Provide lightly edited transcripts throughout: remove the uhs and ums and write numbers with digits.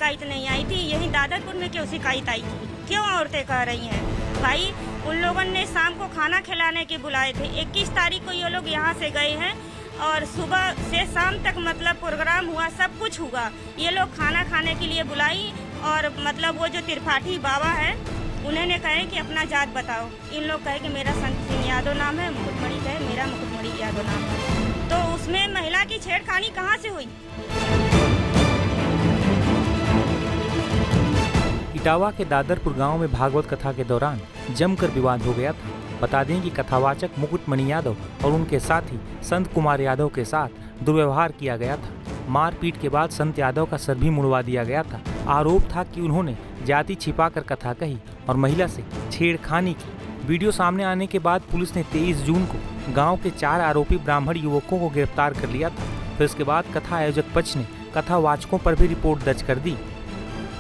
शिकायत नहीं आई थी, यहीं दादरपुर में क्यों शिकायत आई थी? क्यों औरतें कह रही हैं? भाई उन लोगों ने शाम को खाना खिलाने के बुलाए थे, 21 तारीख को ये लोग यहाँ से गए हैं और सुबह से शाम तक मतलब प्रोग्राम हुआ, सब कुछ हुआ। ये लोग खाना खाने के लिए बुलाई और मतलब वो जो त्रिपाठी बाबा है उन्होंने कहे कि अपना जात बताओ। इन लोग कहे कि मेरा संत सिंह यादव नाम है, मुकुटमणि कहे मेरा मुकुटमणि यादव नाम है। तो उसमें महिला की छेड़खानी कहाँ से हुई? इटावा के दादरपुर गांव में भागवत कथा के दौरान जमकर विवाद हो गया था। बता दें कि कथावाचक मुकुटमणि यादव और उनके साथी संत कुमार यादव के साथ दुर्व्यवहार किया गया था। मारपीट के बाद संत यादव का सर भी मुड़वा दिया गया था। आरोप था कि उन्होंने जाति छिपाकर कथा कही और महिला से छेड़खानी की। वीडियो सामने आने के बाद पुलिस ने 23 जून को गांव के 4 आरोपी ब्राह्मण युवकों को गिरफ्तार कर लिया था। फिर इसके बाद कथा आयोजक पक्ष ने कथावाचकों पर भी रिपोर्ट दर्ज कर दी।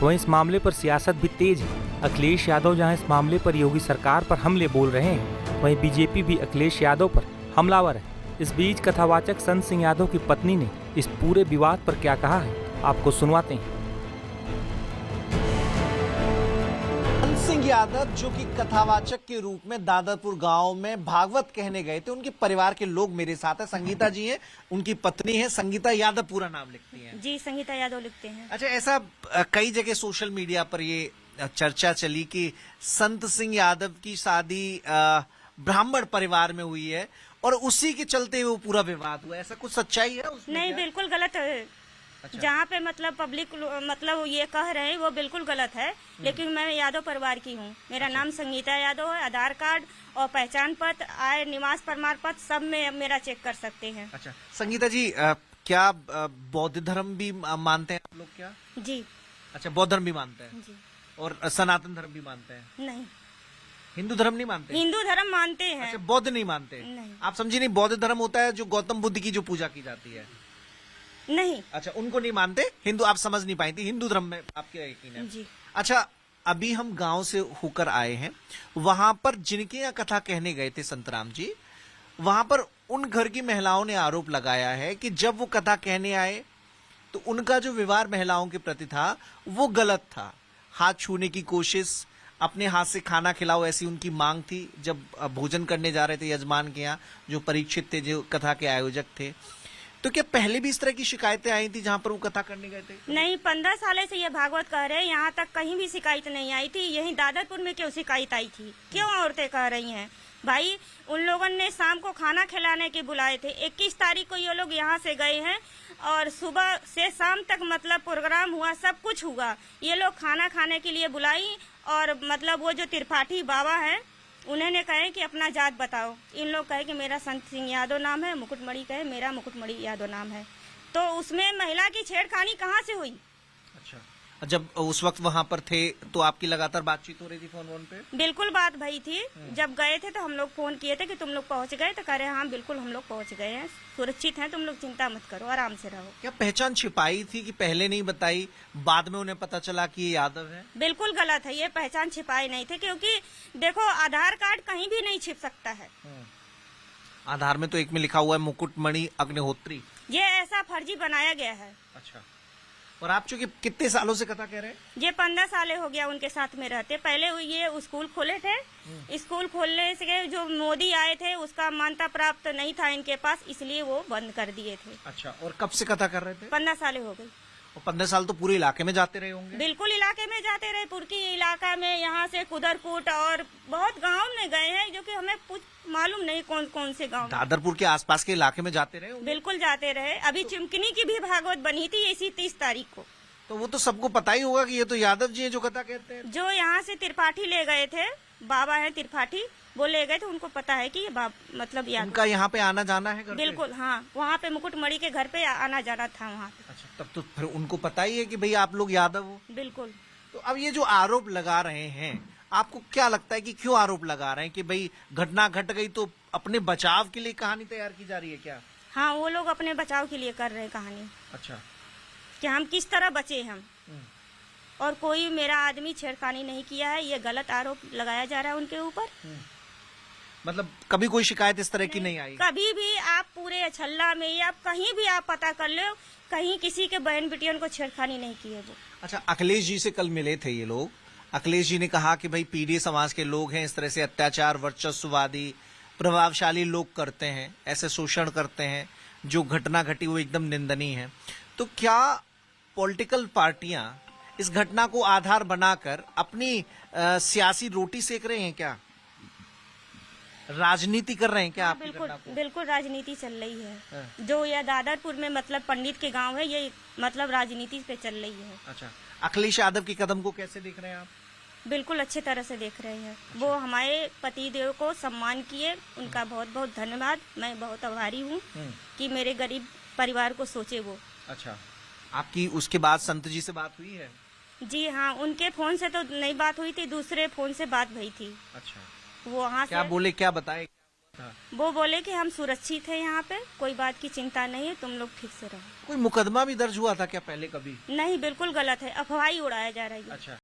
वहीं इस मामले पर सियासत भी तेज है। अखिलेश यादव जहां इस मामले पर योगी सरकार पर हमले बोल रहे हैं, वहीं बीजेपी भी अखिलेश यादव पर हमलावर है। इस बीच कथावाचक संत सिंह यादव की पत्नी ने इस पूरे विवाद पर क्या कहा है, आपको सुनवाते हैं। संत सिंह यादव जो कि कथावाचक के रूप में दादरपुर गांव में भागवत कहने गए थे, उनके परिवार के लोग मेरे साथ हैं। संगीता जी हैं, उनकी पत्नी है संगीता यादव, पूरा नाम लिखती हैं जी, संगीता यादव लिखते हैं। अच्छा, ऐसा कई जगह सोशल मीडिया पर ये चर्चा चली कि संत सिंह यादव की शादी ब्राह्मण परिवार में हुई है और उसी के चलते वो पूरा विवाद हुआ, ऐसा कुछ सच्चाई है उसमें? नहीं, बिल्कुल गलत है। अच्छा। जहाँ पे मतलब पब्लिक मतलब ये कह रहे हैं वो बिल्कुल गलत है। लेकिन मैं यादव परिवार की हूँ। मेरा अच्छा। नाम संगीता यादव है। आधार कार्ड और पहचान पत्र, आय निवास प्रमाण पत्र सब में मेरा चेक कर सकते हैं। अच्छा, संगीता जी क्या बौद्ध धर्म भी मानते हैं आप लोग क्या? जी। अच्छा, बौद्ध धर्म भी मानते हैं जी। और सनातन धर्म भी मानते हैं? नहीं, हिंदू धर्म नहीं मानते? हिंदू धर्म मानते हैं। अच्छा, बौद्ध नहीं मानते? नहीं। आप समझी नहीं, बौद्ध धर्म होता है जो गौतम बुद्ध की जो पूजा की जाती है। नहीं। अच्छा, उनको नहीं मानते। हिंदू आप समझ नहीं पाई थी, हिंदू धर्म में आपके यकीन है। जी। अच्छा, अभी हम गांव से होकर आए हैं, वहां पर जिनके यहाँ कथा कहने गए थे संतराम जी, वहां पर उन घर की महिलाओं ने आरोप लगाया है कि जब वो कथा कहने आए तो उनका जो व्यवहार महिलाओं के प्रति था वो गलत था। हाथ छूने की कोशिश, अपने हाथ से खाना खिलाओ, ऐसी उनकी मांग थी जब भोजन करने जा रहे थे यजमान के यहाँ, जो परीक्षित थे, जो कथा के आयोजक थे। तो क्या पहले भी इस तरह की शिकायतें आई थी जहाँ पर वो कथा करने गए थे? नहीं, 15 साल से ये भागवत कह रहे हैं, यहाँ तक कहीं भी शिकायत नहीं आई थी। यहीं दादरपुर में क्यों शिकायत आई थी? क्यों औरतें कह रही हैं? भाई उन लोगों ने शाम को खाना खिलाने के बुलाए थे, 21 तारीख को ये लोग यहाँ से गए हैं और सुबह से शाम तक मतलब प्रोग्राम हुआ, सब कुछ हुआ। ये लोग खाना खाने के लिए बुलाई और मतलब वो जो त्रिपाठी बाबा है उन्होंने कहे कि अपना जात बताओ। इन लोग कहे कि मेरा संत सिंह यादव नाम है, मुकुटमणि कहे मेरा मुकुटमणि यादव नाम है। तो उसमें महिला की छेड़खानी कहाँ से हुई? अच्छा, जब उस वक्त वहां पर थे तो आपकी लगातार बातचीत हो रही थी फोन पे? बिल्कुल बात भई थी। जब गए थे तो हम लोग फोन किए थे कि तुम लोग पहुंच गए, तो कह रहे हाँ बिल्कुल हम लोग पहुंच गए हैं, सुरक्षित हैं, तुम लोग चिंता मत करो, आराम से रहो। क्या पहचान छिपाई थी कि पहले नहीं बताई, बाद में उन्हें पता चला कि ये यादव है? बिल्कुल गलत है, ये पहचान छिपाई नहीं थे, क्योंकि देखो आधार कार्ड कहीं भी नहीं छिप सकता है। आधार में तो एक में लिखा हुआ है मुकुटमणि अग्निहोत्री। ये ऐसा फर्जी बनाया गया है। अच्छा, और आप चूंकि कितने सालों से कथा कह रहे हैं? ये 15 साल हो गया उनके साथ में रहते। पहले ये स्कूल खोले थे, स्कूल खोलने से जो मोदी आए थे उसका मान्यता प्राप्त नहीं था इनके पास, इसलिए वो बंद कर दिए थे। अच्छा, और कब से कथा कर रहे थे? 15 साल हो गई। और 15 साल तो पूरे इलाके में जाते रहे होंगे? बिल्कुल इलाके में जाते रहे, पुरकी इलाका में, यहाँ से कुदरकूट और बहुत गांव में गए हैं जो कि हमें कुछ मालूम नहीं कौन कौन से गांव। दादरपुर के आसपास के इलाके में जाते रहे होंगे? बिल्कुल जाते रहे। अभी चिमकनी की भी भागवत बनी थी इसी 30 तारीख को। तो वो तो सबको पता ही होगा कि ये तो यादव जी हैं जो कथा कहते हैं। जो यहाँ से त्रिपाठी ले गए थे, बाबा है त्रिपाठी, वो ले गए थे, उनको पता है कि ये मतलब यादव। उनका यहाँ पे आना जाना है घर पे? बिल्कुल, हाँ, वहाँ पे मुकुटमणि के घर पे आना जाना था वहाँ पे। अच्छा, तब तो फिर उनको पता ही है कि भाई आप लोग यादव हो। बिल्कुल। तो अब ये जो आरोप लगा रहे हैं, आपको क्या लगता है कि क्यों आरोप लगा रहे हैं कि भाई घटना घट गई तो अपने बचाव के लिए कहानी तैयार की जा रही है क्या? हाँ, वो लोग अपने बचाव के लिए कर रहे हैं कहानी। अच्छा, कि हम किस तरह बचे हम, और कोई मेरा आदमी छेड़खानी नहीं किया है, ये गलत आरोप लगाया जा रहा है उनके ऊपर। मतलब कभी कोई शिकायत इस तरह की नहीं आई? कभी भी आप पूरे अछल्ला में या कहीं भी आप पता कर लो, कहीं किसी के बहन बेटियों को छेड़खानी नहीं की है वो। अच्छा, अखिलेश जी से कल मिले थे ये लोग। अखिलेश जी ने कहा कि भाई पीढ़ी समाज के लोग हैं, इस तरह से अत्याचार, वर्चस्ववादी, प्रभावशाली लोग करते हैं, ऐसे शोषण करते हैं। जो घटना घटी वो एकदम निंदनीय है। तो क्या पॉलिटिकल पार्टियां इस घटना को आधार बनाकर अपनी सियासी रोटी सेक रहे हैं क्या? राजनीति कर रहे हैं क्या? आपकी बिल्कुल घटना को? बिल्कुल राजनीति चल रही है। जो यह दादरपुर में मतलब पंडित के गांव है, ये मतलब राजनीति पे चल रही है। अच्छा, अखिलेश यादव के कदम को कैसे देख रहे हैं आप? बिल्कुल अच्छे तरह से देख रहे हैं। वो हमारे पति देव को सम्मान किए, उनका बहुत बहुत धन्यवाद। मैं बहुत आभारी हूँ कि मेरे गरीब परिवार को सोचे वो। अच्छा, आपकी उसके बाद संत जी से बात हुई है? जी हाँ, उनके फोन से तो नहीं बात हुई थी, दूसरे फोन से बात हुई थी। अच्छा, वो वहाँ क्या से बोले, क्या बताए? वो बोले कि हम सुरक्षित हैं यहाँ पे, कोई बात की चिंता नहीं है, तुम लोग ठीक से रहो। कोई मुकदमा भी दर्ज हुआ था क्या पहले कभी? नहीं, बिल्कुल गलत है, अफवाह ही उड़ाया जा रहा है। अच्छा,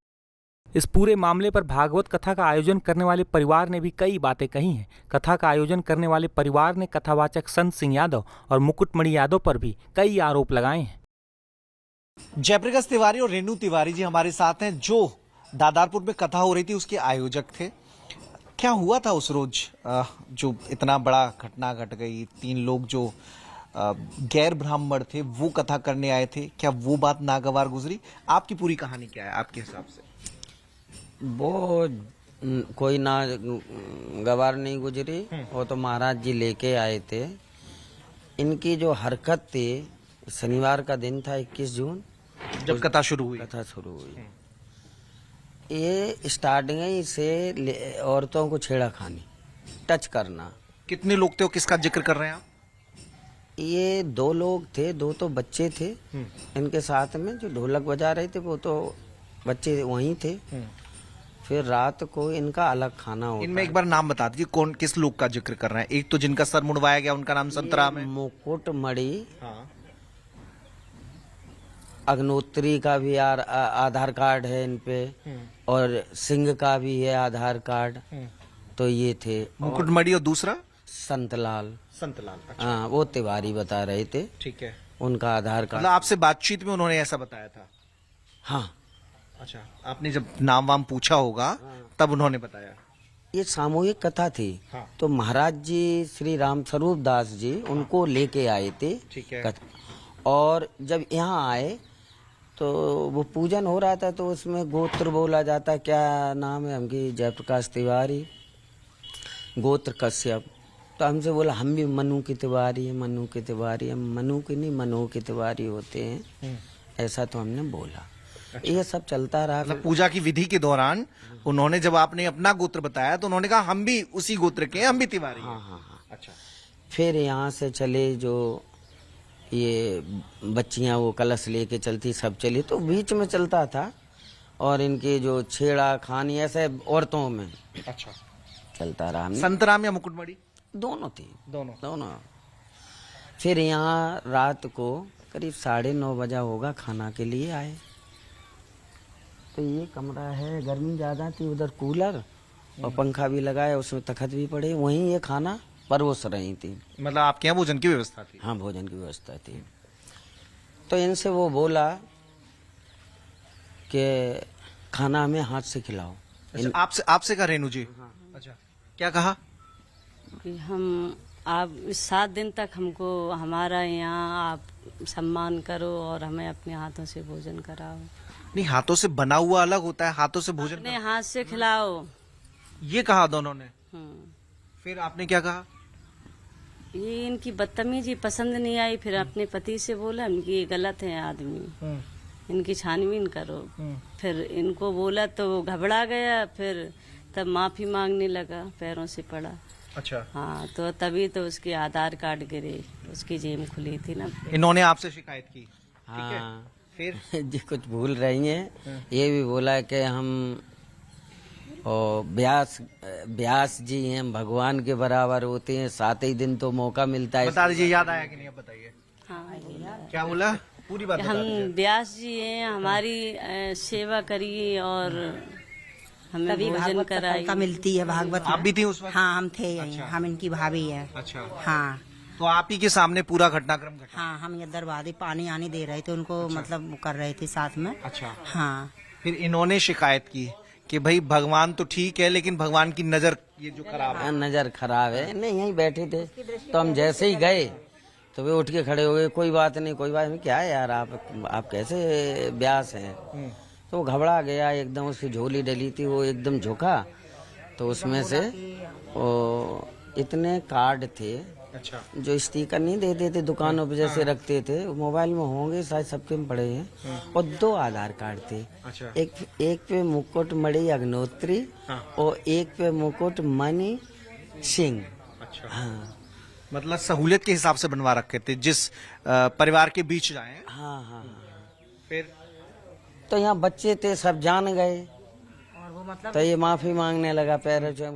इस पूरे मामले पर भागवत कथा का आयोजन करने वाले परिवार ने भी कई बातें कही हैं। कथा का आयोजन करने वाले परिवार ने कथावाचक संत सिंह यादव और मुकुटमणि यादव पर भी कई आरोप लगाए हैं। जयप्रकाश तिवारी और रेणु तिवारी जी हमारे साथ हैं, जो दादारपुर में कथा हो रही थी उसके आयोजक थे। क्या हुआ था उस रोज जो इतना बड़ा घटना घट गई? 3 लोग जो गैर ब्राह्मण थे वो कथा करने आए थे, क्या वो बात नागवार गुजरी? आपकी पूरी कहानी क्या है आपके हिसाब से? वो कोई ना गवार नहीं गुजरी, वो तो महाराज जी लेके आए थे। इनकी जो हरकत थी, शनिवार का दिन था 21 जून जब कथा शुरू हुई। कथा शुरू हुई। ये स्टार्टिंग ही से औरतों को छेड़खानी, टच करना। कितने लोग थे और किसका जिक्र कर रहे हैं आप? ये 2 लोग थे, 2 तो बच्चे थे इनके साथ में, जो ढोलक बजा रहे थे वो तो बच्चे वहीं थे। फिर रात को इनका अलग खाना होता इनमें एक बार नाम बता दीजिए, कौन किस लोग का जिक्र कर रहे हैं? एक तो जिनका सर मुड़वाया गया उनका नाम संतराम है। मुकुटमणि, हाँ। अग्नोत्री का भी आधार कार्ड है इन पे, और सिंह का भी है आधार कार्ड। तो ये थे। मुकुटमणि और दूसरा संतलाल। संतलाल। हाँ, वो तिवारी बता रहे थे। ठीक है, उनका आधार कार्ड। मतलब आपसे बातचीत में उन्होंने ऐसा बताया था? हाँ। अच्छा, आपने जब नाम वाम पूछा होगा तब उन्होंने बताया? ये सामूहिक कथा थी। हाँ। तो महाराज जी श्री राम स्वरूप दास जी उनको लेके आए थे। ठीक है। और जब यहाँ आए तो वो पूजन हो रहा था, तो उसमें गोत्र बोला जाता, क्या नाम है हमकी? जयप्रकाश तिवारी, गोत्र कश्यप। तो हमसे बोला हम भी मनु के तिवारी है, मनु के तिवारी। हम मनु के नहीं, मनु के तिवारी होते हैं, ऐसा तो हमने बोला। अच्छा। ये सब चलता रहा। मतलब पूजा की विधि के दौरान उन्होंने जब आपने अपना गोत्र बताया तो उन्होंने कहा हम भी उसी गोत्र के हैं, हम भी तिवारी हैं। हाँ। अच्छा। फिर यहाँ से चले, जो ये बच्चियां वो कलश लेके चलती, सब चली, तो बीच में चलता था। और इनकी जो छेड़ा खानी ऐसे औरतों में अच्छा चलता रहा। संतराम या मुकुटमणि? दोनों थी। दोनों। फिर यहाँ रात को करीब 9:30 बजा होगा, खाना के लिए आए। तो ये कमरा है, गर्मी ज्यादा थी, उधर कूलर और पंखा भी लगाया, उसमें तखत भी पड़े, वहीं ये खाना परोस रही थी। मतलब आपके यहाँ भोजन की व्यवस्था थी? हाँ, भोजन की व्यवस्था थी। तो इनसे वो बोला कि खाना हमें हाथ से खिलाओ। अच्छा, आपसे कहा रेणु जी? अच्छा, क्या कहा? कि हम आप 7 दिन तक हमको हमारा यहाँ आप सम्मान करो और हमें अपने हाथों से भोजन कराओ। नहीं, हाथों से बना हुआ अलग होता है, हाथों से भोजन अपने हाथ से खिलाओ। ये कहा दोनों ने? हम्म। फिर आपने क्या कहा? ये इनकी बदतमीजी पसंद नहीं आई। फिर अपने पति से बोला कि ये गलत है आदमी, इनकी छानबीन करो। फिर इनको बोला तो वो घबरा गया, फिर तब माफी मांगने लगा, पैरों से पड़ा। अच्छा। हाँ, तो तभी तो उसके आधार कार्ड गिरे, उसकी जेब खुली थी ना। इन्होंने आपसे शिकायत की? हाँ। फिर जी कुछ भूल रही हैं। ये भी बोला कि हम व्यास जी हैं, भगवान के बराबर होते हैं, 7 ही दिन तो मौका मिलता है। बता दीजिए, याद आया कि नहीं? अब बताइए। हाँ, क्या बोला? पूरी बात हम बता दीजिए। व्यास जी हैं, हमारी सेवा करिए और हमें तभी भोजन भागवत कराई। कथा मिलती है भागवत आप में। भी थी उस वक्त? हाँ हम थे यहीं, अच्छा। हम इनकी भाभी है। अच्छा, हाँ तो आप ही के सामने पूरा घटनाक्रम घटा? हाँ, हम ये दरवाजे पानी आने दे रहे थे उनको, मतलब वो कर रहे थे साथ में। अच्छा, हाँ फिर इन्होंने शिकायत की कि भाई भगवान तो ठीक है लेकिन भगवान की नजर ये जो खराब है। नजर खराब है। नहीं, यहीं बैठे थे तो हम जैसे ही गए तो वे उठ के खड़े हो गए, कोई बात नहीं कोई बात नहीं। क्या है यार, आप कैसे ब्यास हैं? तो वो घबरा गया एकदम, उसकी झोली डली थी वो एकदम झुका, तो उसमें से वो इतने कार्ड थे अच्छा, जो स्टिकर नहीं देते थे दुकानों पे जैसे रखते थे, मोबाइल में होंगे शायद, सबके में पड़े हैं, और 2 आधार कार्ड थे। अच्छा, एक पे मुकुट मणि अग्नोत्री और एक पे मुकुट मणि सिंह। अच्छा, हाँ मतलब सहूलियत के हिसाब से बनवा रखे थे जिस परिवार के बीच जाए। हाँ हाँ। फिर तो यहाँ बच्चे थे, सब जान गए, तो ये माफी मांगने लगा पैरों से।